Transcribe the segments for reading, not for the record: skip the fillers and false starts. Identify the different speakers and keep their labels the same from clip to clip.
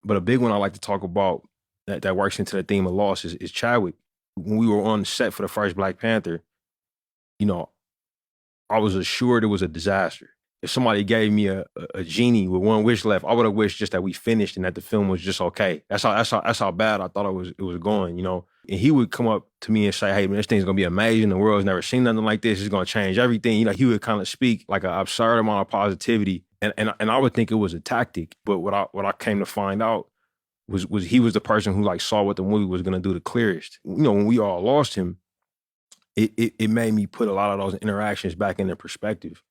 Speaker 1: But a big one I like to talk about that works into the theme of loss is Chadwick. When we were on the set for the first Black Panther, you know, I was assured it was a disaster. If somebody gave me a genie with one wish left, I would have wished just that we finished and that the film was just okay. That's how bad I thought it was going, you know. And he would come up to me and say, "Hey man, this thing's gonna be amazing. The world's never seen nothing like this. It's gonna change everything." You know, he would kind of speak like an absurd amount of positivity, and I would think it was a tactic. But what I came to find out was he was the person who like saw what the movie was gonna do the clearest. You know, when we all lost him, it made me put a lot of those interactions back into perspective.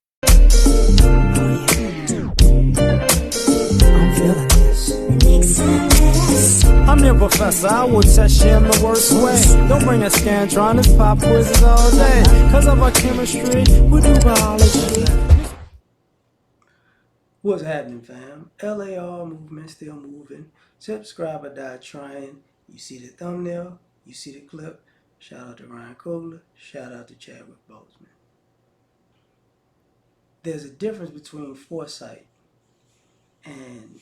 Speaker 2: I'm your professor, I will test you in the worst way. Don't bring a scantron, it's pop quizzes all day. Cause of our chemistry, we do biology.
Speaker 3: What's happening, fam? L.A.R. movement still moving. Subscribe or die trying. You see the thumbnail, you see the clip. Shout out to Ryan Coogler, shout out to Chadwick Boseman. There's a difference between foresight and,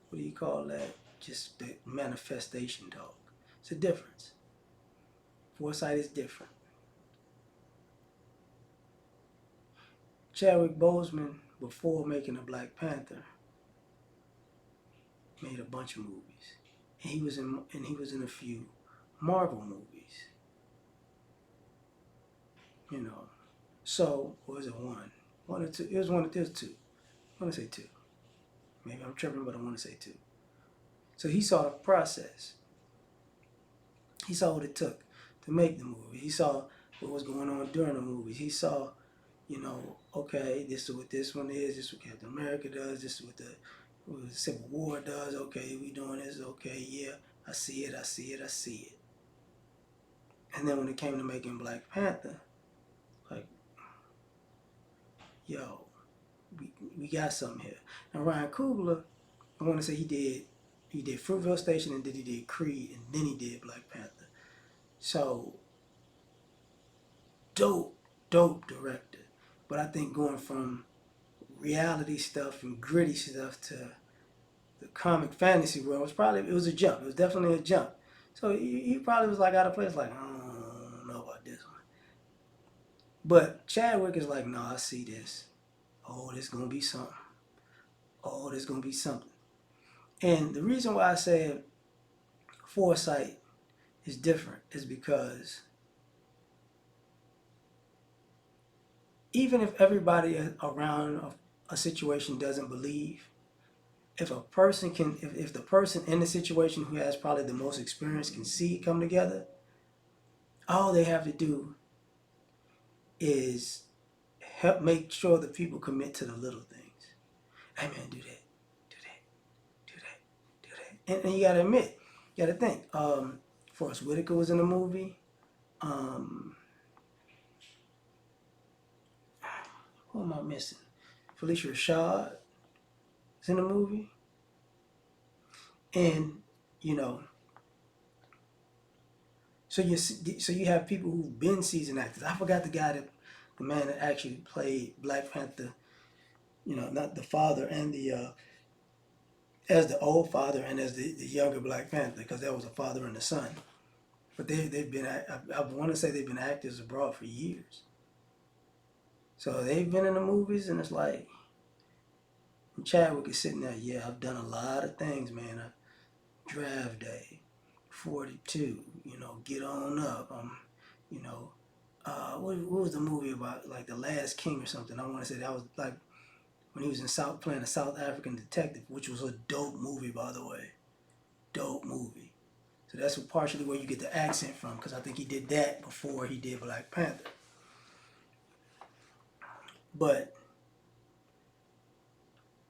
Speaker 3: what do you call that? Just the manifestation talk. It's a difference. Foresight is different. Chadwick Boseman, before making a Black Panther, made a bunch of movies. And he was in a few Marvel movies. You know. So, or was it one? One or two? It was one. There's two. I want to say two. Maybe I'm tripping, but I want to say two. So he saw the process. He saw what it took to make the movie. He saw what was going on during the movies. He saw, okay, this is what this one is. This is what Captain America does. This is what the Civil War does. Okay, we doing this. Okay, yeah, I see it. I see it. I see it. And then when it came to making Black Panther, like, yo, we got something here. Now Ryan Coogler, I want to say he did Fruitvale Station, and then he did Creed, and then he did Black Panther. So dope director. But I think going from reality stuff and gritty stuff to the comic fantasy world it was a jump. It was definitely a jump. So he probably was like out of place, like I don't know about this one. But Chadwick is like, no, I see this. Oh, this gonna be something. Oh, this gonna be something. And the reason why I said foresight is different is because even if everybody around a situation doesn't believe, if a person can, if the person in the situation who has probably the most experience can see it come together, all they have to do is help make sure that people commit to the little things. Hey man, do that, do that, do that, do that. And you gotta admit, you gotta think. Forrest Whitaker was in the movie. Who am I missing? Felicia Rashad is in the movie. And, you know, so you have people who've been seasoned actors. I forgot the man that actually played Black Panther. Not the father and the as the old father and as the younger Black Panther, because that was a father and a son. But they've been I want to say they've been actors abroad for years. So they've been in the movies, and it's like Chadwick is sitting there. Yeah, I've done a lot of things, man. Draft Day, 42. Get on up. You know, what was the movie about? Like The Last King or something. I want to say that was like when he was playing a South African detective, which was a dope movie, by the way. Dope movie. So that's partially where you get the accent from, because I think he did that before he did Black Panther. But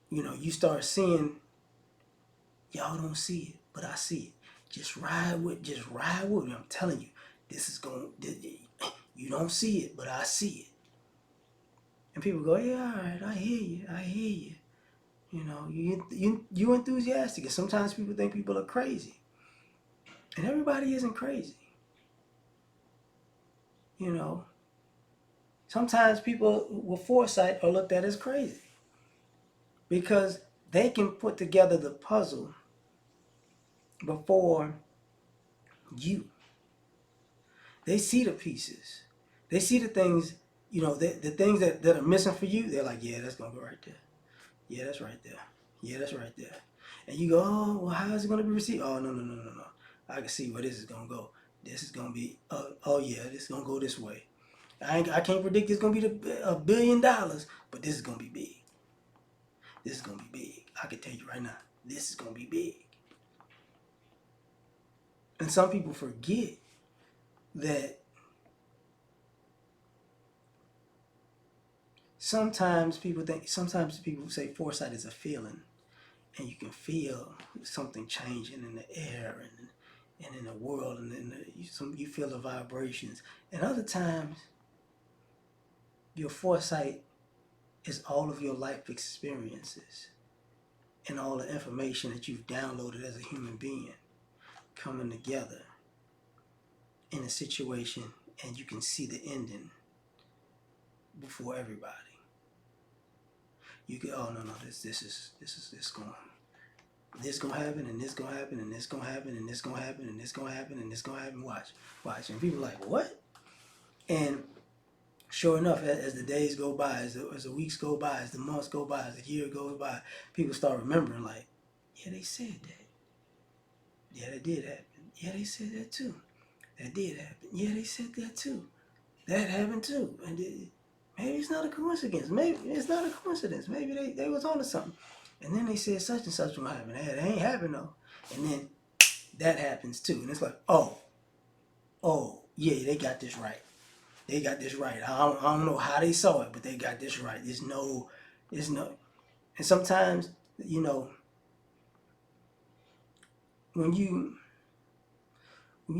Speaker 3: you start seeing, y'all don't see it, but I see it. Just ride with me. I'm telling you, this is going. You don't see it, but I see it. And people go, yeah, all right, I hear you. I hear you. You enthusiastic. And sometimes people think people are crazy, and everybody isn't crazy. Sometimes people with foresight are looked at as crazy because they can put together the puzzle before you. They see the pieces. They see the things, the things that are missing for you. They're like, yeah, that's gonna go right there. Yeah, that's right there. Yeah, that's right there. And you go, oh, well, how is it gonna be received? Oh, no, no, no, no, no. I can see where this is gonna go. This is gonna be, oh yeah, this is gonna go this way. I can't predict it's gonna be $1 billion, but this is gonna be big. This is gonna be big. I can tell you right now, this is gonna be big. And some people forget that sometimes people say foresight is a feeling, and you can feel something changing in the air and in the world, and you feel the vibrations. And other times, your foresight is all of your life experiences and all the information that you've downloaded as a human being coming together in a situation, and you can see the ending before everybody. You can, oh no, this gonna happen, and this gonna happen, and this gonna happen, and this gonna happen, and this gonna happen, and this gonna happen. Watch, and people are like, what? And sure enough, as the days go by, as the weeks go by, as the months go by, as the year goes by, people start remembering, like, yeah, they said that. Yeah, that did happen. Yeah, they said that too. That did happen. Yeah, they said that too. That happened too. And maybe it's not a coincidence. Maybe it's not a coincidence. Maybe they was onto something. And then they said such and such will happen. It ain't happened though. And then that happens too. And it's like, oh, yeah, they got this right. They got this right. I don't know how they saw it, but they got this right. There's no. And sometimes, when you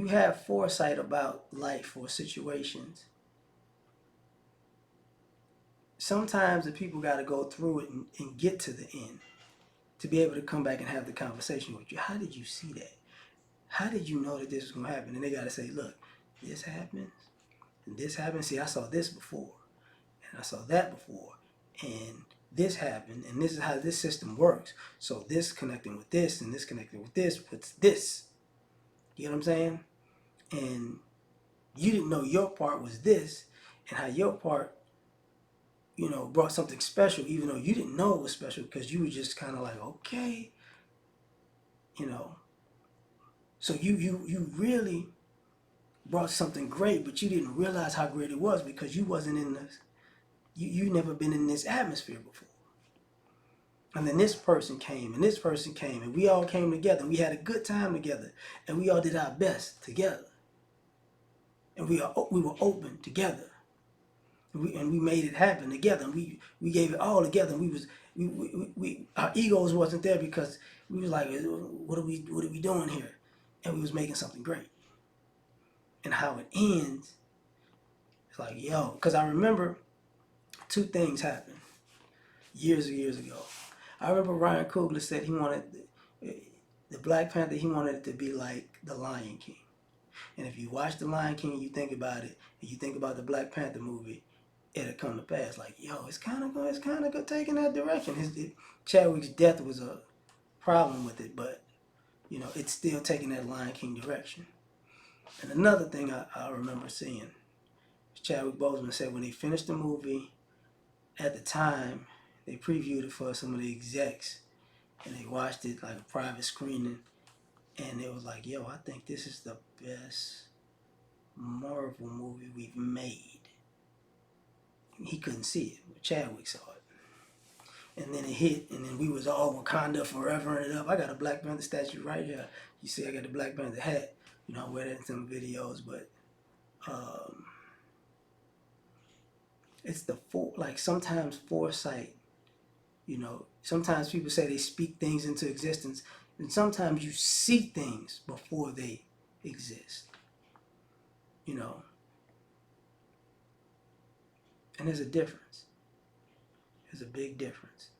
Speaker 3: have foresight about life or situations, sometimes the people got to go through it and get to the end to be able to come back and have the conversation with you. How did you see that? How did you know that this was going to happen? And they got to say, look, this happens, and this happens. See, I saw this before, and I saw that before, and this happened, and this is how this system works. So this connecting with this, and this connecting with this, puts this. You know what I'm saying? And you didn't know your part was this, and how your part, brought something special, even though you didn't know it was special, because you were just kind of like, okay, So you really brought something great, but you didn't realize how great it was because you wasn't in this. You never been in this atmosphere before. And then this person came, and this person came, and we all came together, and we had a good time together, and we all did our best together, and we were open together, and we made it happen together, and we gave it all together. And we our egos wasn't there because we was like, what are we doing here? And we was making something great. And how it ends, it's like, yo, because I remember two things happened years ago. I remember Ryan Coogler said he wanted the Black Panther, he wanted it to be like the Lion King. And if you watch the Lion King and you think about it, and you think about the Black Panther movie, it'll come to pass. Like, yo, it's kind of taking that direction. Chadwick's death was a problem with it, but it's still taking that Lion King direction. And another thing I remember seeing, Chadwick Boseman said when they finished the movie, at the time, they previewed it for some of the execs, and they watched it like a private screening, and it was like, yo, I think this is the best Marvel movie we've made. He couldn't see it, but Chadwick saw it. And then it hit, and then we was all Wakanda forever and it up. I got a Black Panther statue right here. You see I got the Black Panther hat. I wear that in some videos, but it's sometimes foresight, sometimes people say they speak things into existence, and sometimes you see things before they exist, and there's a difference. There's a big difference.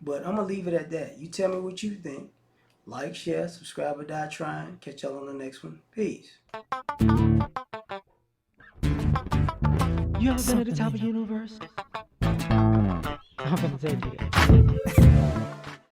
Speaker 3: But I'm going to leave it at that. You tell me what you think. Like, share, subscribe, or die trying. Catch y'all on the next one. Peace.
Speaker 2: You ever been to the top of the universe? I'm gonna say it to you.